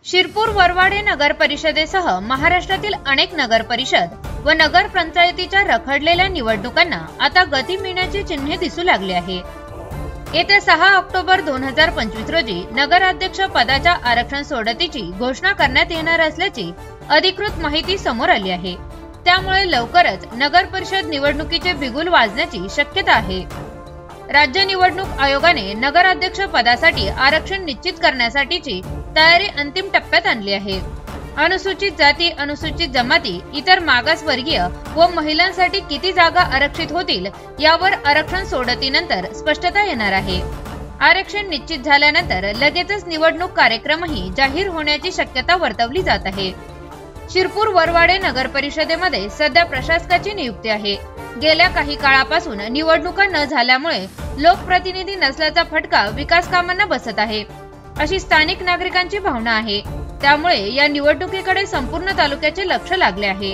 शिरपूर वरवाडे नगर परिषदेसह महाराष्ट्रातील अनेक नगर परिषद व नगर पंचायतीच्या रखडलेल्या निवडणुकांना आता गती मिळण्याची चिन्हे दिसू लागली आहे। येत्या 6 ऑक्टोबर 2025 रोजी नगराध्यक्ष पदाच्या आरक्षण सोडतीची घोषणा करण्यात येणार असल्याची अधिकृत माहिती समोर आली आहे। त्यामुळे लवकरच नगर परिषद निवडणुकीचे बिगुल वाजण्याची शक्यता आहे। राज्य निवडणूक आयोगाने नगराध्यक्ष पदासाठी आरक्षण निश्चित करण्यासाठीची तयारी अंतिम टप्प्यात आणली आहे। अनुसूचित जाती, अनुसूचित जमाती, इतर मागासवर्गीय व महिलांसाठी किती जागा आरक्षित होतील यावर आरक्षण सोडतीनंतर स्पष्टता येणार आहे। आरक्षण निश्चित झाल्यानंतर लगेचच निवडणूक कार्यक्रमही जाहीर होण्याची शक्यता वर्तवली जात आहे। शिरपूर वरवाडे नगर परिषदेमध्ये सध्या प्रशासकाची नियुक्ती आहे। गेल्या काही काळापासून निवडणुका न झाल्यामुळे लोकप्रतिनिधी नसल्याचा फटका विकास कामांना बसत आहे, अशी स्थानिक नागरिकांची भावना आहे। त्यामुळे या निवडणुकीकडे संपूर्ण तालुक्याचे लक्ष लागले आहे।